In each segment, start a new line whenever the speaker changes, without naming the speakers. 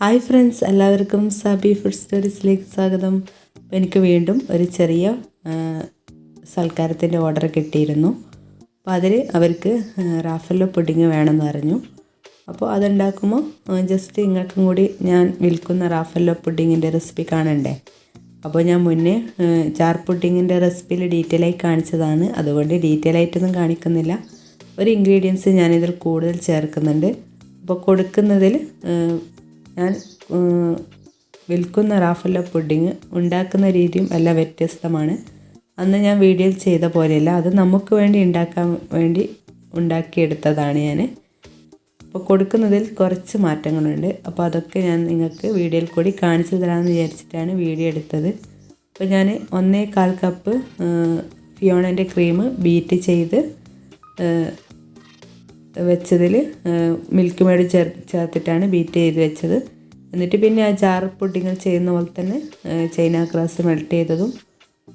Hi friends, എല്ലാവർക്കും Sabi food സ്റ്റോറീസിലേക്ക് സ്വാഗതം. അപ്പോൾ എനിക്ക് വീണ്ടും ഒരു ചെറിയ സൽക്കാരത്തിൻ്റെ ഓർഡർ കിട്ടിയിരുന്നു. അപ്പോൾ അതിൽ അവർക്ക് റാഫെല്ലോ പുഡിങ് വേണമെന്ന് പറഞ്ഞു. അപ്പോൾ അതുണ്ടാക്കുമ്പോൾ ജസ്റ്റ് നിങ്ങൾക്കും കൂടി ഞാൻ വിൽക്കുന്ന റാഫെല്ലോ പുഡിങ്ങിൻ്റെ റെസിപ്പി കാണണ്ടേ. അപ്പോൾ ഞാൻ മുന്നേ ജാർ പുഡിങ്ങിൻ്റെ റെസിപ്പിയിൽ ഡീറ്റെയിൽ ആയി കാണിച്ചതാണ്, അതുകൊണ്ട് ഡീറ്റെയിൽ ആയിട്ടൊന്നും കാണിക്കുന്നില്ല. ഒരു ഇൻഗ്രീഡിയൻസ് ഞാനിതിൽ കൂടുതൽ ചേർക്കുന്നുണ്ട്. അപ്പോൾ കൊടുക്കുന്നതിൽ ഞാൻ വിൽക്കുന്ന റാഫെല്ലോ പുഡിങ് ഉണ്ടാക്കുന്ന രീതിയും എല്ലാം വ്യത്യസ്തമാണ്. അന്ന് ഞാൻ വീഡിയോയിൽ ചെയ്ത പോലെയല്ല, അത് നമുക്ക് വേണ്ടി ഉണ്ടാക്കാൻ വേണ്ടി ഉണ്ടാക്കിയെടുത്തതാണ് ഞാൻ. അപ്പോൾ കൊടുക്കുന്നതിൽ കുറച്ച് മാറ്റങ്ങളുണ്ട്. അപ്പോൾ അതൊക്കെ ഞാൻ നിങ്ങൾക്ക് വീഡിയോയിൽ കൂടി കാണിച്ചു തരാമെന്ന് വിചാരിച്ചിട്ടാണ് വീഡിയോ എടുത്തത്. അപ്പോൾ ഞാൻ 1/4 കപ്പ് ഫിയോണൻ്റെ ക്രീം ബീറ്റ് ചെയ്ത് വെച്ചതിൽ മിൽക്ക് മെയ്ഡ് ചേർത്തിട്ടാണ് ബീറ്റ് ചെയ്ത് വെച്ചത്. എന്നിട്ട് പിന്നെ ആ ജാർ പുഡിങ് ചെയ്യുന്ന പോലെ തന്നെ ചൈന ഗ്രാസ് മെൽറ്റ് ചെയ്തതും,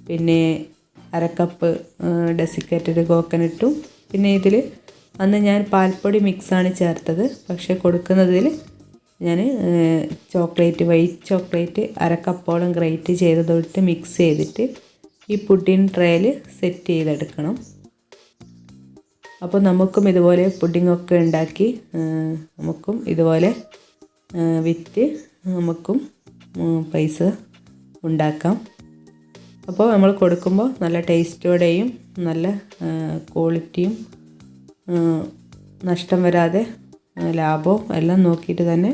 പിന്നെ 1/2 കപ്പ് ഡെസിക്കേറ്റഡ് കോക്കനട്ടും, പിന്നെ ഇതിൽ അന്ന് ഞാൻ പാൽപ്പൊടി മിക്സാണ് ചേർത്തത്. പക്ഷേ കൊടുക്കുന്നതിൽ ഞാൻ വൈറ്റ് ചോക്ലേറ്റ് 1/2 കപ്പോളം ഗ്രേറ്റ് ചെയ്തതൊട്ട് മിക്സ് ചെയ്തിട്ട് ഈ പുഡിങ് ട്രേയിൽ സെറ്റ് ചെയ്തെടുക്കണം. അപ്പോൾ നമുക്കും ഇതുപോലെ പുഡിങ്ങൊക്കെ ഉണ്ടാക്കി നമുക്കും ഇതുപോലെ വിറ്റ് നമുക്കും പൈസ ഉണ്ടാക്കാം. അപ്പോൾ നമ്മൾ കൊടുക്കുമ്പോൾ നല്ല ടേസ്റ്റോടെയും നല്ല ക്വാളിറ്റിയും നഷ്ടം വരാതെ ലാഭവും എല്ലാം നോക്കിയിട്ട് തന്നെ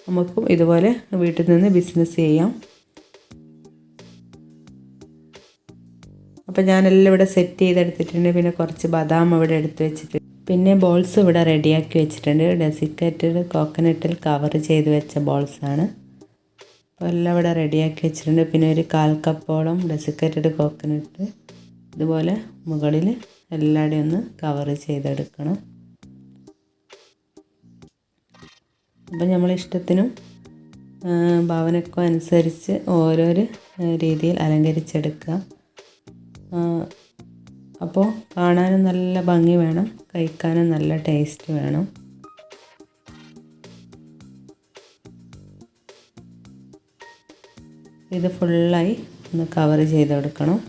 നമുക്കും ഇതുപോലെ വീട്ടിൽ നിന്ന് ബിസിനസ് ചെയ്യാം. അപ്പോൾ ഞാനെല്ലാം ഇവിടെ സെറ്റ് ചെയ്തെടുത്തിട്ടുണ്ട്. പിന്നെ കുറച്ച് ബദാം ഇവിടെ എടുത്ത് വെച്ചിട്ട്, പിന്നെ ബോൾസ് ഇവിടെ റെഡിയാക്കി വെച്ചിട്ടുണ്ട്. ഡെസിക്കേറ്റഡ് കോക്കനട്ടിൽ കവർ ചെയ്ത് വെച്ച ബോൾസാണ്. അപ്പോൾ എല്ലാം ഇവിടെ റെഡിയാക്കി വെച്ചിട്ടുണ്ട്. പിന്നെ ഒരു 1/4 കപ്പോളം ഡെസിക്കേറ്റഡ് കോക്കനട്ട് ഇതുപോലെ മുകളിൽ എല്ലാവരുടെയും ഒന്ന് കവർ ചെയ്തെടുക്കണം. അപ്പോൾ നമ്മളിഷ്ടത്തിനും ഭാവനക്കും അനുസരിച്ച് ഓരോരോ രീതിയിൽ അലങ്കരിച്ചെടുക്കുക. അപ്പോൾ കാണാനും നല്ല ഭംഗി വേണം, കഴിക്കാനും നല്ല ടേസ്റ്റ് വേണം. ഇത് ഫുള്ളായി ഒന്ന് കവർ ചെയ്ത് കൊടുക്കണം.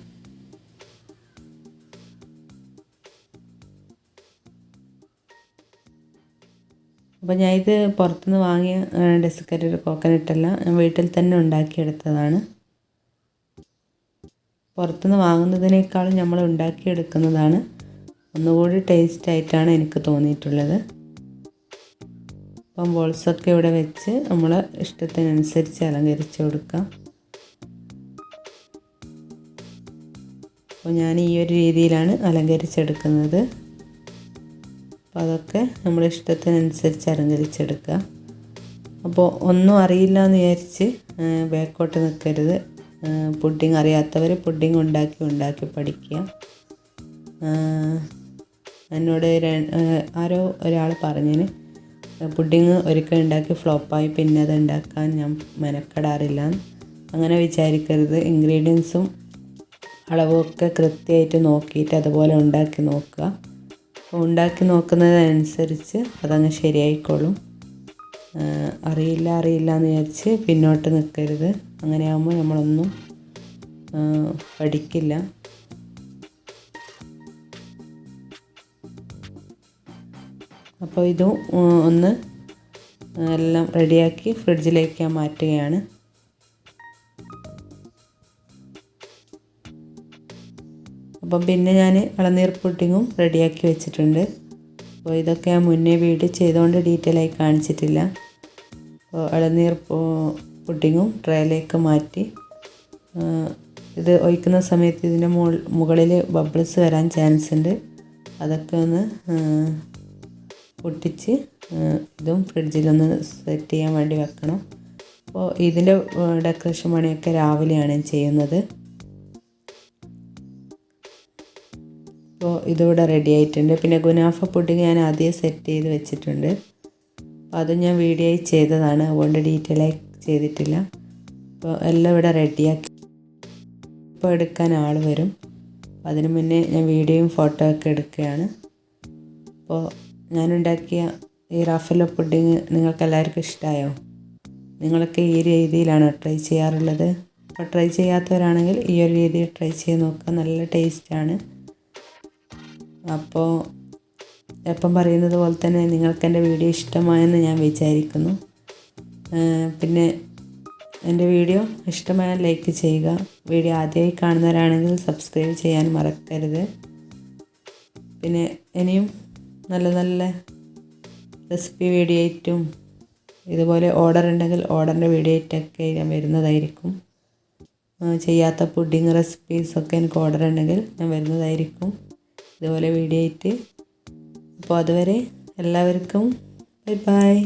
അപ്പോൾ ഞാൻ ഇത് പുറത്തുനിന്ന് വാങ്ങിയ ഡെസിക്കേറ്റഡ് കോക്കനട്ടല്ല, ഞാൻ വീട്ടിൽ തന്നെ ഉണ്ടാക്കിയെടുത്തതാണ്. പുറത്തുനിന്ന് വാങ്ങുന്നതിനേക്കാളും നമ്മൾ ഉണ്ടാക്കിയെടുക്കുന്നതാണ് ഒന്നുകൂടി ടേസ്റ്റ് ആയിട്ടാണ് എനിക്ക് തോന്നിയിട്ടുള്ളത്. അപ്പം ബോൾസൊക്കെ ഇവിടെ വെച്ച് നമ്മൾ ഇഷ്ടത്തിനനുസരിച്ച് അലങ്കരിച്ച് കൊടുക്കാം. അപ്പോൾ ഞാൻ ഈ ഒരു രീതിയിലാണ് അലങ്കരിച്ചെടുക്കുന്നത്. അപ്പോൾ അതൊക്കെ നമ്മൾ ഇഷ്ടത്തിനനുസരിച്ച് അലങ്കരിച്ചെടുക്കുക. അപ്പോൾ ഒന്നും അറിയില്ല എന്ന് വിചാരിച്ച് ബാക്കോട്ട് നിൽക്കരുത്. പുഡിങ് അറിയാത്തവർ പുഡിങ് ഉണ്ടാക്കി പഠിക്കുക. എന്നോട് ആരോ ഒരാൾ പറഞ്ഞിന് പുഡിങ് ഒരിക്കൽ ഉണ്ടാക്കി ഫ്ലോപ്പായി പിന്നെ അത് ഉണ്ടാക്കാൻ ഞാൻ മെനക്കെടാറില്ല. അങ്ങനെ വിചാരിക്കരുത്. ഇൻഗ്രീഡിയൻസും അളവൊക്കെ കൃത്യമായിട്ട് നോക്കിയിട്ട് അതുപോലെ ഉണ്ടാക്കി നോക്കുക. അപ്പോൾ ഉണ്ടാക്കി നോക്കുന്നതനുസരിച്ച് അതങ്ങ് ശരിയായിക്കോളും. അറിയില്ല എന്ന് വിചാരിച്ച് പിന്നോട്ട് നിൽക്കരുത്. അങ്ങനെയാകുമ്പോൾ നമ്മളൊന്നും പഠിക്കില്ല. അപ്പോൾ ഇതും ഒന്ന് എല്ലാം റെഡിയാക്കി ഫ്രിഡ്ജിലേക്ക് ഞാൻ മാറ്റുകയാണ്. അപ്പം പിന്നെ ഞാൻ ഇളനീർ പുഡിങ്ങും റെഡിയാക്കി വെച്ചിട്ടുണ്ട്. അപ്പോൾ ഇതൊക്കെ ഞാൻ മുന്നേ വീഡിയോ ചെയ്തുകൊണ്ട് ഡീറ്റെയിൽ ആയി കാണിച്ചിട്ടില്ല. അപ്പോൾ ഇളനീർ പുഡിങ്ങും ട്രേയിലേക്ക് മാറ്റി, ഇത് ഒഴിക്കുന്ന സമയത്ത് ഇതിൻ്റെ മുകളിൽ ബബിൾസ് വരാൻ ചാൻസ് ഉണ്ട്. അതൊക്കെ ഒന്ന് പൊട്ടിച്ച് ഇതും ഫ്രിഡ്ജിലൊന്ന് സെറ്റ് ചെയ്യാൻ വേണ്ടി വെക്കണം. അപ്പോൾ ഇതിൻ്റെ ഡെക്കറേഷൻ പണിയൊക്കെ രാവിലെയാണ് ചെയ്യുന്നത്. അപ്പോൾ ഇതിവിടെ റെഡി ആയിട്ടുണ്ട്. പിന്നെ ഗുനാഫ പുഡിങ് ഞാൻ ആദ്യം സെറ്റ് ചെയ്ത് വെച്ചിട്ടുണ്ട്. അപ്പോൾ അത് ഞാൻ വീഡിയോ ചെയ്തതാണ്, അതുകൊണ്ട് ഡീറ്റെയിൽ ആയി ചെയ്തിട്ടില്ല. അപ്പോൾ എല്ലാം ഇവിടെ റെഡിയാക്കി ഇപ്പോൾ എടുക്കാൻ ആൾ വരും. അതിന് മുന്നേ ഞാൻ വീഡിയോയും ഫോട്ടോ ഒക്കെ എടുക്കുകയാണ്. അപ്പോൾ ഞാനുണ്ടാക്കിയ ഈ റാഫെല്ലോ പുഡിങ് നിങ്ങൾക്ക് എല്ലാവർക്കും ഇഷ്ടമായോ? നിങ്ങളൊക്കെ ഈ രീതിയിലാണ് ട്രൈ ചെയ്യാറുള്ളത്. അപ്പോൾ ട്രൈ ചെയ്യാത്തവരാണെങ്കിൽ ഈ ഒരു രീതിയിൽ ട്രൈ ചെയ്ത് നോക്കുക. നല്ല ടേസ്റ്റാണ്. അപ്പോൾ എപ്പം പറയുന്നത് പോലെ തന്നെ നിങ്ങൾക്ക് എൻ്റെ വീഡിയോ ഇഷ്ടമായെന്ന് ഞാൻ വിചാരിക്കുന്നു. പിന്നെ എൻ്റെ വീഡിയോ ഇഷ്ടമായാൽ ലൈക്ക് ചെയ്യുക. വീഡിയോ ആദ്യമായി കാണുന്നവരാണെങ്കിൽ സബ്സ്ക്രൈബ് ചെയ്യാൻ മറക്കരുത്. പിന്നെ ഇനിയും നല്ല നല്ല റെസിപ്പി വീഡിയോ ആയിട്ടും ഇതുപോലെ ഓർഡർ ഉണ്ടെങ്കിൽ ഓർഡറിൻ്റെ വീഡിയോ ആയിട്ടൊക്കെ ഞാൻ വരുന്നതായിരിക്കും. ചെയ്യാത്ത പുഡിങ് റെസിപ്പീസൊക്കെ എനിക്ക് ഓർഡർ ഉണ്ടെങ്കിൽ ഞാൻ വരുന്നതായിരിക്കും ഇതുപോലെ വീഡിയോ ആയിട്ട്. അപ്പോൾ അതുവരെ എല്ലാവർക്കും ബൈ ബൈ.